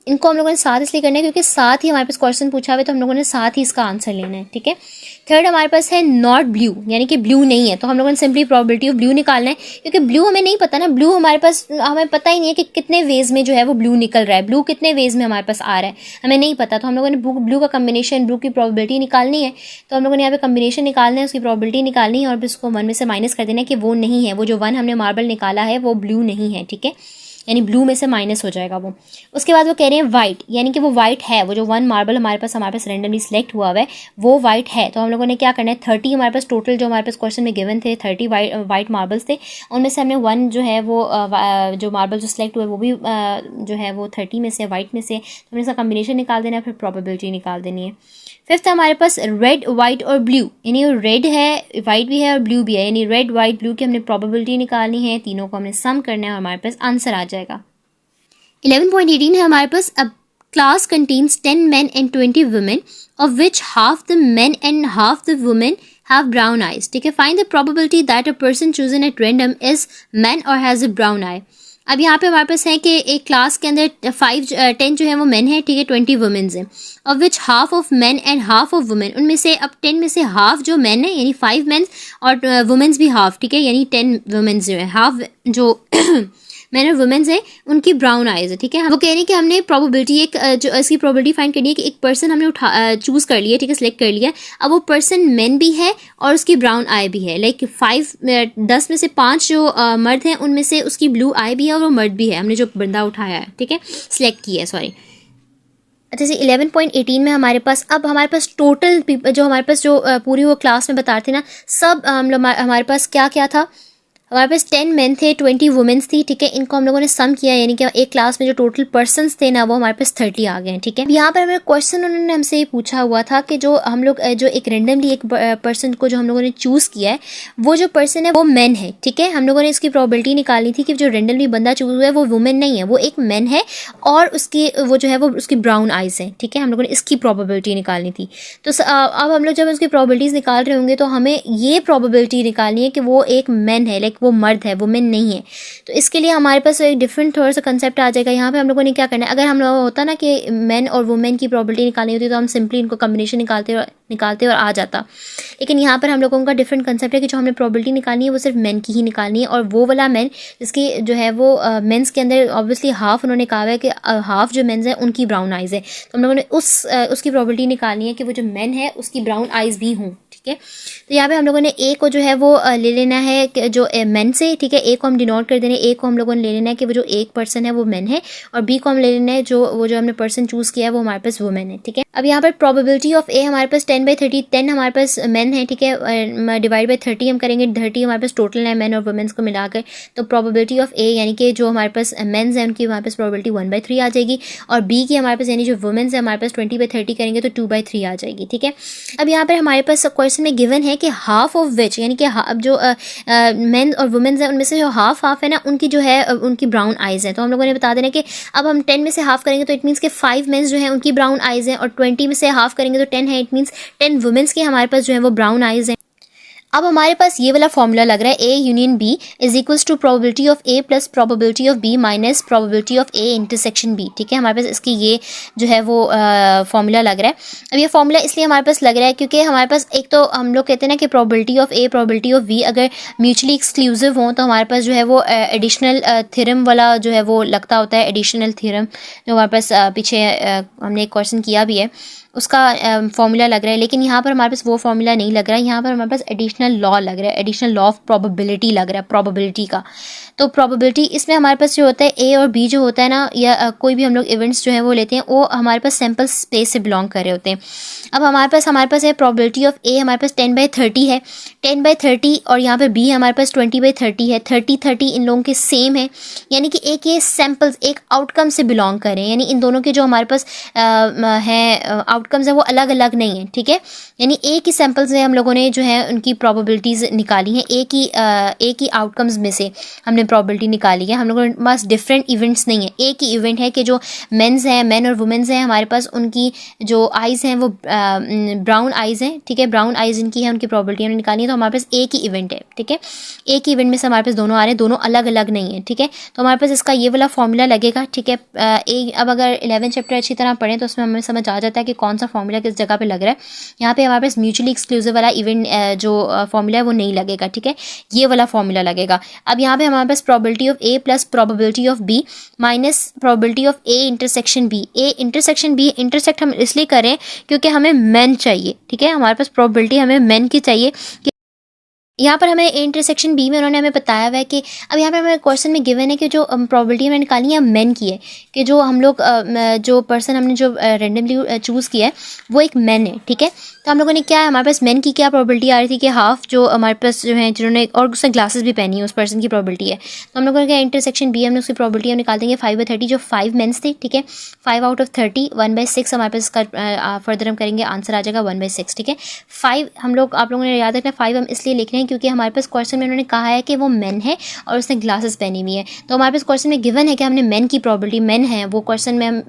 इनको हम लोगों ने साथ इसलिए करना है क्योंकि साथ ही हमारे पास क्वेश्चन पूछा हुआ है, तो हम लोगों ने साथ ही इसका आंसर लेना है, ठीक है। थर्ड हमारे पास है नॉट ब्लू, यानी कि ब्लू नहीं है, तो हम लोगों ने सिंपली प्रोबेबिलिटी ऑफ ब्लू निकालना है, क्योंकि ब्लू हमें नहीं पता ना, ब्लू हमारे पास, हमें पता ही नहीं है कि कितने वेज में जो है वो ब्लू निकल रहा है, ब्लू कितने वेज में हमारे पास आ रहा है हमें नहीं पता। तो हम लोगों ने ब्लू का कम्बिनेशन, ब्लू की प्रोबेबिलिटी निकालनी है, तो हम लोगों ने यहाँ पे कम्बिनेशन निकालना है, उसकी प्रोबेबिलिटी निकालनी है, और फिर उसको 1 में से माइनस कर देना है कि वो नहीं है, वो जो 1 हमने मार्बल निकाला है वो ब्लू नहीं है, ठीक है, यानी ब्लू में से माइनस हो जाएगा वो। उसके बाद वो कह रहे हैं वाइट, यानी कि वो वाइट है, वो जो 1 मार्बल हमारे पास रेंडमली सिलेक्ट हुआ है वो वाइट है। तो हम लोगों ने क्या करना है, 30 हमारे पास टोटल जो हमारे पास क्वेश्चन में गिवन थे 30 वाइट मार्बल्स थे, उनमें से हमने 1 जो है वो जो मार्बल जो सिलेक्ट हुआ है वो भी जो है वो 30 में से वाइट में से, तो हमने इसका कम्बिनेशन निकाल देना है, फिर प्रोबेबिलिटी निकाल देनी है। फिफ्थ हमारे पास रेड, वाइट और ब्लू, यानी रेड है, वाइट भी है और ब्लू भी है, यानी रेड वाइट ब्लू की हमने प्रोबेबिलिटी निकालनी है, तीनों को हमने सम करना है और हमारे पास आंसर आ जाएगा। 11.18 है हमारे पास, अब class contains 10 men and 20 women of which half the men and half the women have brown eyes, ठीक है, find the probability that a person chosen at random is man or has a brown eye। अब यहाँ पे हमारे पास है कि एक class के अंदर 10 जो है वो मेन है, ठीक है, 20 वुमेन्स हैं, of which half of main and half of women, उनमें से अब 10 में से हाफ जो मेन है यानी 5 मेन और वुमेन्स भी हाफ, ठीक है, यानी 10 वुमेन्स जो है, हाफ जो मैन और वुमेन्स है उनकी ब्राउन आइज है, ठीक है। वो कह रहे हैं कि हमने प्रोबेबिलिटी एक जो इसकी प्रोबेबिलिटी फाइंड करनी है कि एक पर्सन हमने चूज कर लिया, ठीक है, सिलेक्ट कर लिया, अब वो पर्सन मेन भी है और उसकी ब्राउन आई भी है, लाइक 10 में से 5 जो मर्द हैं उनमें से उसकी ब्लू आई भी है और वो मर्द भी है, हमने जो बंदा उठाया है, ठीक है, सिलेक्ट किया है, सॉरी। अच्छा जी, 11.18 में हमारे पास, अब हमारे पास टोटल जो हमारे पास जो पूरी वो क्लास में बता रहे थे ना, सब हमारे पास क्या क्या था, हमारे पास 10 मेन थे, 20 वुमेन्स थी, ठीक है। इनको हम लोगों ने सम किया, यानी कि एक क्लास में जो टोटल पर्सन्स थे ना वो हमारे पास 30 आ गए हैं, ठीक है। यहाँ पर हमें क्वेश्चन उन्होंने हमसे ये पूछा हुआ था कि जो हम लोग जो एक रेंडमली एक पर्सन को जो हम लोगों ने चूज़ किया है वो जो पर्सन है वो मैन है, ठीक है। हम लोगों ने इसकी प्रोबेबिलिटी निकालनी थी कि जो रेंडमली बंदा चूज हुआ है वो वुमेन नहीं है, वो एक मैन है और उसकी वो जो है वो उसकी ब्राउन आइज़ है, ठीक है। हम लोगों ने इसकी प्रोबेबिलिटी निकालनी थी। तो अब हम लोग जब उसकी प्रोबेबिलिटीज़ निकाल रहे होंगे तो हमें ये प्रोबेबिलिटी निकालनी है कि वो एक मैन है, लाइक वो मर्द है, वुमेन नहीं है। तो इसके लिए हमारे पास एक डिफरेंट थोड़ा सा कंसेप्ट आ जाएगा। यहाँ पे हम लोगों ने क्या करना है, अगर हम लोग होता ना कि मैन और वुमेन की प्रोबेबिलिटी निकालनी होती तो हम सिंपली इनको कम्बिनेशन निकालते और आ जाता। लेकिन यहाँ पर हम लोगों का डिफरेंट कंसेप्ट है कि जो हमने प्रोबेबिलिटी निकालनी है वो सिर्फ मेन की ही निकालनी है, और वो वाला मेन जिसकी जो है वो मेंस के अंदर ऑब्वियसली हाफ उन्होंने कहा है कि हाफ जो मेंस है उनकी ब्राउन आइज़ है, तो हम लोगों ने उसकी प्रोबेबिलिटी निकालनी है कि वो जो मेन है उसकी ब्राउन आइज़ भी हों, ठीक है। तो यहाँ पे हम लोगों ने ए को जो है वो ले लेना है कि जो मेन से, ठीक है। ए को हम डिनोट कर देना है, ए को हम लोगों ने ले लेना है कि वो जो एक पर्सन है वो मेन है, और बी को हम ले लेना है जो हमने पर्सन चूज़ किया है वो हमारे पास वुमेन है, ठीक है। अब यहाँ पर प्रोबेबिलिटी ऑफ ए हमारे पास 10/30, 10 हमारे पास मेन है, ठीक है, डिवाइड बाई 30 हम करेंगे, 30 हमारे पास टोटल है मेन और वुमेन्स को मिलाकर। तो प्रोबेबिलिटी ऑफ ए यानी कि जो हमारे पास मेन्स हैं उनकी हमारे पास प्रोबेबिलिटी 1/3 आ जाएगी, और बी की हमारे पास यानी जो वुमेन्स है हमारे पास 20/30 करेंगे तो 2/3 आ जाएगी, ठीक है। अब यहाँ पर हमारे पास क्वेश्चन में गिवन है कि हाफ ऑफ विच, यानी कि अब जो मेन और वुमेन्स हैं उनमें से जो हाफ है ना उनकी जो है उनकी ब्राउन आइज़ है। तो हम लोगों ने बता देना कि अब हम 10 में से हाफ करेंगे तो इट मीन्स के 5 मेंस जो है उनकी ब्राउन आइज़ हैं, और 20 में से हाफ करेंगे तो 10 है, इट मीन्स 10 वुमेन्स की हमारे पास जो है वो ब्राउन आइज़ हैं। अब हमारे पास ये वाला फॉर्मूला लग रहा है A union B is equals to probability of A plus probability of B minus probability of A intersection B, ठीक है। हमारे पास इसकी ये जो है वो फॉर्मूला लग रहा है। अब ये फॉर्मूला इसलिए हमारे पास लग रहा है क्योंकि हमारे पास एक तो हम लोग कहते हैं ना कि probability of A probability of B अगर म्यूचुअली एक्सक्लूसिव हों तो हमारे पास जो है वो एडिशनल थ्योरम वाला जो है वो लगता होता है, एडिशनल थ्योरम जो हमारे पास पीछे हमने एक क्वेश्चन किया भी है उसका फॉर्मूला लग रहा है। लेकिन यहाँ पर हमारे पास वो फॉर्मूला नहीं लग रहा है, यहाँ पर हमारे पास एडिशनल लॉ लग रहा है, एडिशनल लॉ ऑफ प्रोबेबिलिटी लग रहा है, प्रोबेबिलिटी का। तो प्रोबेबिलिटी इसमें हमारे पास जो होता है ए और बी जो होता है ना, या कोई भी हम लोग इवेंट्स जो है वो लेते हैं वो हमारे पास सैम्पल स्पेस से बिलोंग कर रहे होते हैं। अब हमारे पास है प्रोबेबिलिटी ऑफ ए हमारे पास 10/30 है, 10/30, और यहाँ पर बी हमारे पास 20/30 है। 30 इन लोगों के सेम है, यानी कि एक ये सैम्पल्स एक आउटकम से बिलोंग कर रहे हैं, यानी इन दोनों के जो हमारे पास हैं आउटकम्स है वो अलग अलग नहीं है, ठीक है। यानी एक ही सैंपल से हम लोगों ने जो है उनकी प्रोबेबिलिटीज़ निकाली हैं, एक ही आउटकम्स में से हमने प्रोबेबिलिटी निकाली है। हम लोगों के पास डिफरेंट इवेंट्स नहीं है, एक ही इवेंट है कि जो मेन और वुमेन्स हैं हमारे पास उनकी जो आइज़ हैं वो ब्राउन आइज़ हैं, ठीक है। ब्राउन आइज़ इनकी है, उनकी प्रोबेबिलिटी हमने निकाली है, तो हमारे पास एक ही इवेंट है, ठीक है। एक ही इवेंट में से हमारे पास दोनों आ रहे हैं, दोनों अलग अलग नहीं है, ठीक है। तो हमारे पास इसका ये वाला फॉर्मूला लगेगा, ठीक है। अब अगर 11 चैप्टर अच्छी तरह पढ़ें तो उसमें हमें समझ आ जाता है कि कौन सा फॉर्मूला किस जगह पे लग रहा है। यहाँ पे हमारे पास म्यूचुअली एक्सक्लूसिव वाला इवेंट जो फॉर्मूला है वो नहीं लगेगा, ठीक है, ये वाला फॉर्मूला लगेगा। अब यहाँ पे हमारे पास probability of A plus probability of B minus probability of A intersection B. A intersection B, intersect हम इसलिए करें क्योंकि हमें मेन चाहिए, ठीक है। हमारे पास प्रोबेबिलिटी हमें मेन की चाहिए। यहाँ पर हमें इंटरसेक्शन बी में उन्होंने हमें बताया हुआ है कि अब यहाँ पर हमें क्वेश्चन में गिवन है कि जो प्रोबेबिलिटी हमें निकाली है मेन की है, कि जो हम लोग जो पर्सन हमने जो रेंडमली चूज़ किया है वो एक मेन है, ठीक है। तो हम लोगों ने क्या है, हमारे पास मेन की क्या प्रोबेबिलिटी आ रही थी कि हाफ जो हमारे पास जो है जिन्होंने और उसने ग्लासेस भी पहनी है उस पर्सन की प्रोबेबिलिटी है। तो हम लोगों ने क्या इंटरसेक्शन बी हमने उसकी प्रोबेबिलिटी हम निकाल देंगे 5/30, जो 5 मेंस थे, ठीक है। 5 आउट ऑफ 30, 1/6 हमारे पास इसका फर्दर हम करेंगे आंसर आ जाएगा 1/6, ठीक है। 5 हम लोग आप लोगों ने याद रखना 5 हम इसलिए लिख रहे हैं क्योंकि हमारे पास क्वेश्चन में उन्होंने कहा है कि वो मेन है और उसने ग्लासेस पहनी हुई है। तो हमारे पास क्वेश्चन में गिवन है कि हमने मेन की प्रोबेबिलिटी मेन है वो क्वेश्चन में हम,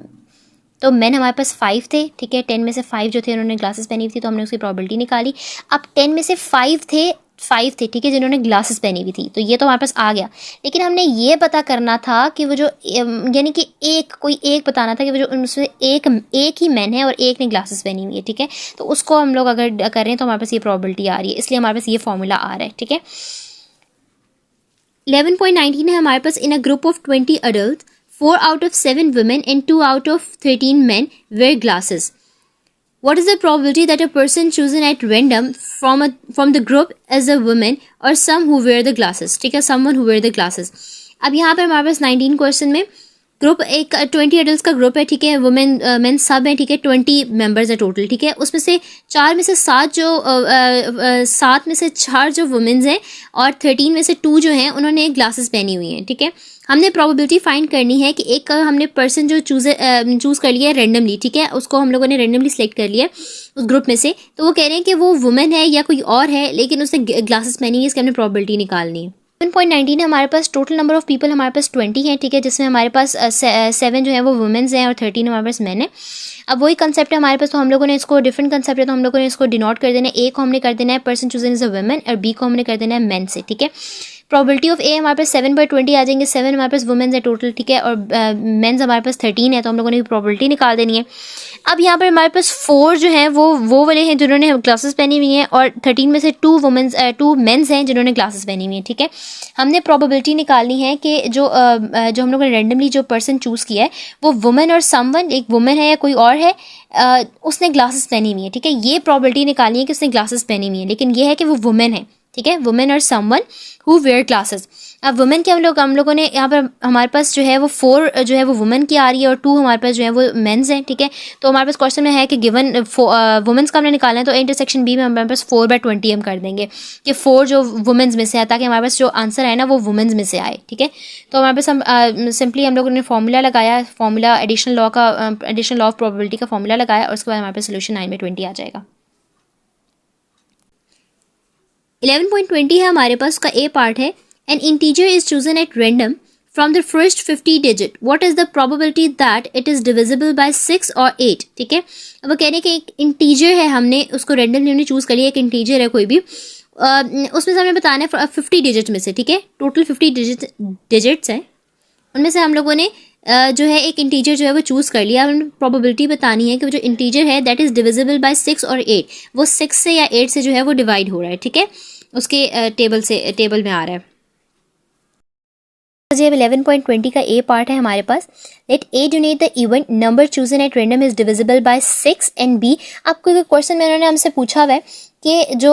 तो मेन हमारे पास 5 थे, ठीक है। 10 में से 5 जो थे उन्होंने ग्लासेस पहनी हुई थी तो हमने उसकी प्रोबेबिलिटी निकाली। अब 10 में से 5 थे, ठीक है, जिन्होंने ग्लासेस पहनी हुई थी, तो ये तो हमारे पास आ गया। लेकिन हमने ये पता करना था कि वो जो यानी कि कोई एक बताना था कि वो जो उनमें एक ही मैन है और एक ने ग्लासेस पहनी हुई है, ठीक है। तो उसको हम लोग अगर कर रहे हैं तो हमारे पास ये प्रोबेबिलिटी आ रही है, इसलिए हमारे पास ये फॉर्मूला आ रहा है, ठीक है। 11.19 है हमारे पास, in a group of 20 adult 4 out of 7 women and 2 out of 13 men wear glasses. What is the probability that a person chosen at random from the group is a woman or some who wear the glasses? ठीक है, someone who wear the glasses. अब यहाँ पर हमारे पास 19 question में group एक 20 adult का group है, ठीक है, वुमेन मेन सब है, ठीक है, 20 मेंबर्स है टोटल, ठीक है, उसमें से 4 में से 7 जो 7 में से 4 जो वुमेन्स हैं और 13 में से 2 जो हैं उन्होंने ग्लासेस पहनी हुई हैं, ठीक है। हमने प्रोबेबिलिटी फाइंड करनी है कि एक हमने पर्सन जो चूज़ कर लिया है रेंडमली, ठीक है, उसको हम लोगों ने रेंडमली सेलेक्ट कर लिया उस ग्रुप में से, तो वो कह रहे हैं कि वो वुमेन है या कोई और है लेकिन उसने ग्लासेस पहनी है, इसकी हमने प्रोबेबिलिटी निकालनी है। 7.19 है हमारे पास, टोटल नंबर ऑफ पीपल हमारे पास 20 है, ठीक है, जिसमें हमारे पास 7 जो है वो वुमेन्स हैं और 13 हमारे पास मैन है। अब वही कंसेप्ट है हमारे पास, तो हम लोगों ने इसको डिफरेंट कंसेप्ट है तो हम लोगों ने इसको डिनोट कर देना है। ए को हमने कर देना है person chosen is a women और बी को हमने कर देना है मैन से, ठीक है। प्रोबेबिलिटी ऑफ ए हमारे पास 7/20 आ जाएंगे, 7 हमारे पास वुमेन्स है टोटल, ठीक है, और मेंस हमारे पास 13 है, तो हम लोगों ने प्रोबेबिलिटी निकाल देनी है। अब यहाँ पर हमारे पास 4 जो हैं वो वाले हैं जिन्होंने ग्लासेस पहनी हुई हैं और 13 में से 2 मेंस हैं जिन्होंने ग्लासेस पहनी हुई हैं, ठीक है। हमने प्रोबेबिलिटी निकालनी है कि जो हम लोगों ने रैंडमली जो पर्सन चूज़ किया है वो वुमेन और समवन, एक वुमेन है या कोई और है, उसने ग्लासेस पहनी हुई है, ठीक है। ये प्रोबेबिलिटी निकालनी है कि उसने ग्लासेस पहनी हुई है, लेकिन ये है कि वो वुमेन है, ठीक है, वुमेन और समवन हु वेयर ग्लासेस। अब वुमेन के हम लोगों ने यहाँ पर हमारे पास जो है वो 4 जो है वो वुमेन की आ रही है और 2 हमारे पास जो है वो मेंस हैं, ठीक है। तो हमारे पास क्वेश्चन में है कि गिवन वुमेन्स का हमने निकालना है, तो इंटरसेक्शन बी में हमारे पास 4/20 हम कर देंगे कि 4 जो वुमेन्स में से है, ताकि हमारे पास जो आंसर है ना वो वुमेन्स में से आए, ठीक है। तो हमारे पास हम सिंपली हम लोगों ने फॉर्मूला लगाया, formula additional law of probability का फॉर्मूला लगाया और उसके बाद हमारे पास सोल्यूशन 9/20 आ जाएगा। 11.20 है हमारे पास, उसका ए पार्ट है, N integer is chosen at random from the first 50 digit, what is the probability that it is divisible by 6 और 8, ठीक है। अब वो कह रहे हैं कि एक इंटीजर है, हमने उसको रैंडमली हमने चूज कर लिया, एक इंटीजर है कोई भी, उसमें से हमें बताना है 50 डिजिट में से, ठीक है, टोटल 50 डिजिट्स हैं, उनमें से हम लोगों ने जो है एक इंटीजर जो है वो चूज़ कर लिया। हमें प्रोबेबिलिटी बतानी है कि वो जो इंटीजर है दैट इज़ डिविजिबल बाय 6 और 8, वो 6 से या 8 से जो है वो डिवाइड हो रहा है, ठीक है, उसके टेबल में आ रहा है। अब 11.20 का ए पार्ट है हमारे पास, let A denote the event number chosen at random is divisible by 6 and B. आपको क्वेश्चन में उन्होंने हमसे पूछा हुआ है कि जो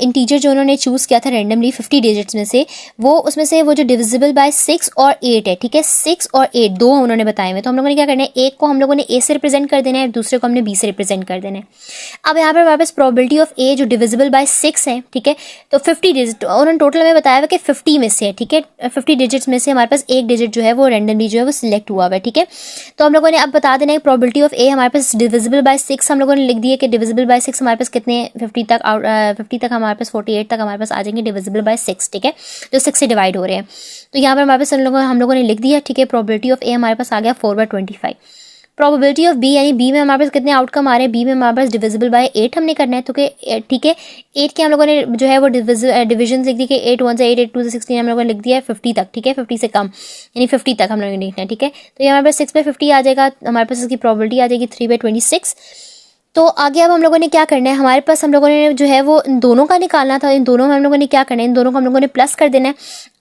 इंटीजर जो उन्होंने चूज़ किया था रैंडमली 50 डिजिट्स में से, वो उसमें से वो जो डिविजिबल बाय 6 और 8 है, ठीक है, 6 और 8 दो उन्होंने बताए हुए, तो हम लोगों ने क्या करना है, एक को हम लोगों ने ए से रिप्रेजेंट कर देना है, दूसरे को हमने बी से रिप्रेजेंट कर देना है। अब यहाँ पर हमारे पास प्रोबेबिलिटी ऑफ ए जो डिविजिबल बाय 6 है, ठीक है, तो 50 डिजिट उन्होंने टोटल हमें बताया हुआ कि 50 में से है, ठीक है, 50 डिजिट्स में से हमारे पास एक डिजिट जो है वो रैंडमली जो है वो सिलेक्ट हुआ हुआ है, ठीक है। तो हम लोगों ने अब बता देना है प्रोबेबिलिटी ऑफ ए हमारे पास डिविजिबल बाय 6 हम लोगों ने लिख दिया कि डिविजिबल बाय 6 हमारे पास कितने 50 तक हमारे पास 48 तक हमारे पास आ जाएंगे डिविजिबल बाय 6, ठीक है, जो 6 से डिवाइड हो रहे हैं। तो यहाँ पर हमारे पास हम लोगों ने लिख दिया, ठीक है, प्रोबेबिलिटी ऑफ ए हमारे पास आ गया 4/25। प्रोबेबिलिटी ऑफ बी, यानी बी में हमारे पास कितने आउटकम आ रहे हैं, बी में हमारे पास डिविजिबल बाय 8 हमने करना है, तो ठीक है, 8 के हम लोगों ने जो है वो डिविजन लिख दी कि 8 1 से 8 8 2 से 16 हम लोगों ने लिख दिया है 50 तक, ठीक है, 50 से कम यानी 50 तक हम लोगों ने लिखना है, ठीक है। तो ये हमारे पास 6/50 आ जाएगा, हमारे पास इसकी प्रोबेबिलिटी आ जाएगी 3/26। तो आगे अब हम लोगों ने क्या करना है, हमारे पास हम लोगों ने जो है वो इन दोनों का निकालना था, इन दोनों में हम लोगों ने क्या करना है, इन दोनों को हम लोगों ने प्लस कर देना है।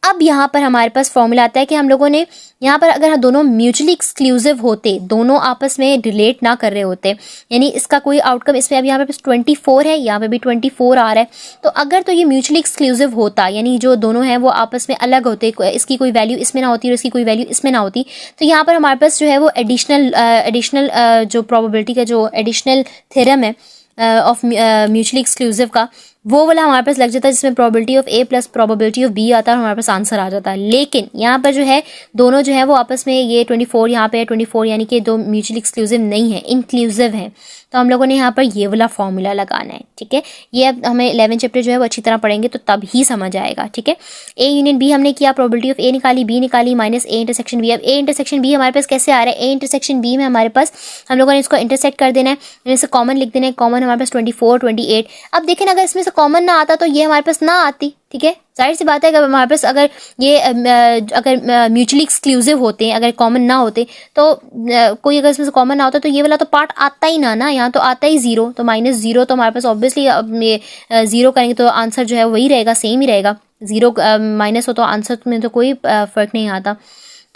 अब यहाँ पर हमारे पास फॉर्मूला आता है कि हम लोगों ने यहाँ पर अगर दोनों म्यूचुअली एक्सक्लूसिव होते, दोनों आपस में रिलेट ना कर रहे होते, यानी इसका कोई आउटकम इसमें अब यहाँ पे 24 है, यहाँ पे भी 24 आ रहा है, तो अगर तो ये म्यूचुअली एक्सक्लूसिव होता, यानी जो दोनों हैं वो आपस में अलग होते, इसकी कोई वैल्यू इसमें ना होती और इसकी कोई वैल्यू इसमें ना होती, तो यहाँ पर हमारे पास जो है वो एडिशनल जो प्रोबेबिलिटी का जो एडिशनल थ्योरम है ऑफ म्यूचुअली एक्सक्लूसिव का, वो वाला हमारे पास लग जाता है, जिसमें probability of A plus probability of B आता है और हमारे पास आंसर आ जाता है। लेकिन यहाँ पर जो है दोनों जो है वो आपस में, ये 24 यहाँ पे है 24, यानी कि दो म्यूचुअली एक्सक्लूसिव नहीं है, इंक्लूसिव है, तो हम लोगों ने यहाँ पर ये वाला फॉर्मूला लगाना है, ठीक है। ये अब हमें 11 चैप्टर जो है वो अच्छी तरह पढ़ेंगे तो तब ही समझ आएगा, ठीक है। ए यूनियन बी हमने किया, प्रोबेबिलिटी ऑफ ए निकाली, बी निकाली, माइनस ए इंटरसेक्शन बी। अब ए इंटरसेक्शन बी हमारे पास कैसे आ रहा है, ए इंटरसेक्शन बी में हमारे पास हम लोगों ने इसको इंटरसेक्ट कर देना है, इनसे कॉमन लिख देना है, कॉमन हमारे पास 24 28। अब देखें अगर इसमें से कॉमन ना आता तो ये हमारे पास ना आती, ठीक है, जाहिर सी बात है अगर हमारे पास अगर ये अगर म्यूचुअली एक्सक्लूसिव होते हैं, अगर कॉमन ना होते तो कोई अगर इसमें से कॉमन ना होता तो ये वाला तो पार्ट आता ही ना, यहाँ तो आता ही 0, तो -0, तो हमारे पास ऑब्वियसली ये 0 करेंगे तो आंसर जो है वही रहेगा, सेम ही रहेगा, 0 माइनस हो तो आंसर में तो कोई फ़र्क नहीं आता।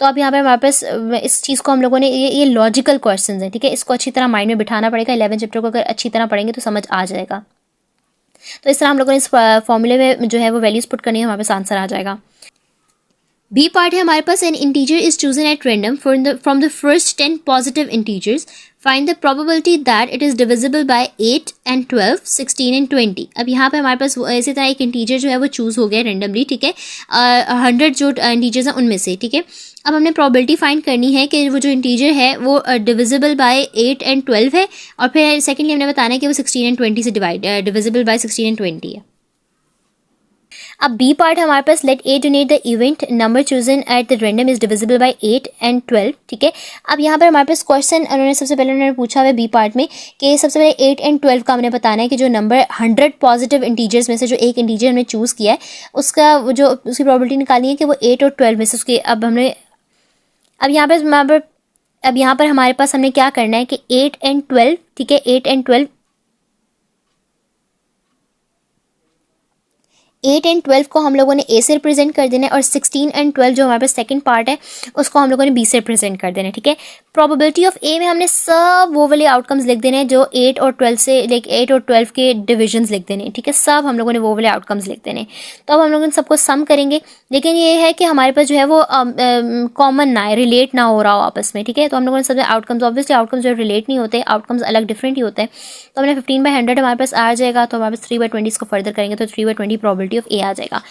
तो अब यहाँ पे हमारे पास इस चीज़ को हम लोगों ने ये लॉजिकल क्वेश्चन है, ठीक है, इसको अच्छी तरह माइंड में बिठाना पड़ेगा, 11 चैप्टर को अगर अच्छी तरह पढ़ेंगे तो समझ आ जाएगा। तो इस तरह हम लोगों ने इस फॉर्मूले में जो है वो वैल्यूज पुट करनी है, हमारे पास आंसर आ जाएगा। बी पार्ट है हमारे पास, an integer is chosen at random from the first 10 positive integers, find the probability that it is divisible by 8 and 12, 16 and 20। अब यहाँ पे हमारे पास इसी तरह एक इंटीजर जो है वो चूज हो गया रैंडमली, ठीक है, 100 जो इंटीजर्स हैं उनमें से, ठीक है। अब हमने प्रोबेबिलिटी फाइंड करनी है कि वो जो इंटीजर है वो डिविजिबल बाय 8 and 12 है, और फिर सेकेंडली हमने बताना है कि वो 16 and 20 से डिविजिबल बाय 16 and 20 है। अब बी पार्ट हमारे पास, let A denote the event number chosen at the random is divisible by 8 and 12, ठीक है। अब यहाँ पर हमारे पास क्वेश्चन उन्होंने सबसे पहले उन्होंने पूछा हुआ बी पार्ट में कि सबसे पहले 8 and 12 का हमने बताना है कि जो नंबर 100 पॉजिटिव इंटीजर्स में से जो एक इंटीजर हमने चूज़ किया है उसका वो जो उसकी प्रोबेबिलिटी निकाली है कि वो 8 और 12 में से उसके, अब यहाँ पर हमारे पास हमने क्या करना है कि 8 and 12, ठीक है, 8 and 12 को हम लोगों ने ए से रिप्रेजेंट कर देना है, और 16 and 12 जो हमारे पास सेकंड पार्ट है उसको हम लोगों ने बी से रिप्रेजेंट कर देना है, ठीक है। प्रोबेबिलिटी ऑफ ए में हमने सब वो वाले आउटकम्स लिख देने हैं जो 8 और 12 से, लाइक 8 और 12 के डिविजन्स लिख देने हैं, ठीक है, सब हम लोगों ने वो वाले आउटकम्स लिख देने हैं। तो अब हम लोगों ने सबको सम करेंगे, लेकिन ये है कि हमारे पास जो है वो कॉमन ना है, रिलेट ना हो रहा हो आपस में, ठीक है। तो हम लोगों ने सब आउटकम्स, ऑब्वियसली आउटकम्स जो रिलेट नहीं होते, आउटकम्स अलग डिफरेंट ही होते हैं। तो हमने 15/100 हमारे पास आ जाएगा, तो हमारे पास 3/20 इसको फर्दर करेंगे तो 3/20 प्रोबेबिलिटी ऑफ ए आ जाएगा।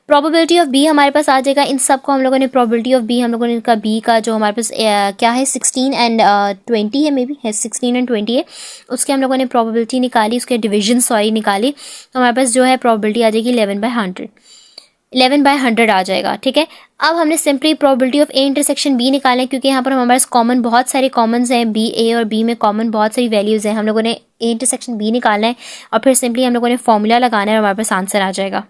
प्रोबेबिलिटी ऑफ बी हमारे पास आ जाएगा, इन सब को हम लोगों ने प्रोबेबिलिटी ऑफ बी हम लोगों ने का बी का जो हमारे पास क्या है 16 and 20 है, मे बी है 16 and 20 है, उसके हम लोगों ने प्रोबेबिलिटी निकाली, उसके डिवीजन निकाली, तो हमारे पास जो है प्रोबेबिलिटी आ जाएगी 11/100 आ जाएगा, ठीक है। अब हमने simply probability of A intersection B निकालना है, क्योंकि यहाँ पर हमारे पास कॉमन बहुत सारे कॉमन्स हैं, बी ए और बी में कॉमन बहुत सारी वैल्यूज़ हैं। हम लोगों ने ए इंटरसेक्शन बी निकालना है और फिर सिंपली हम लोगों ने फॉर्मूला लगाना है और हमारे पास आंसर आ जाएगा।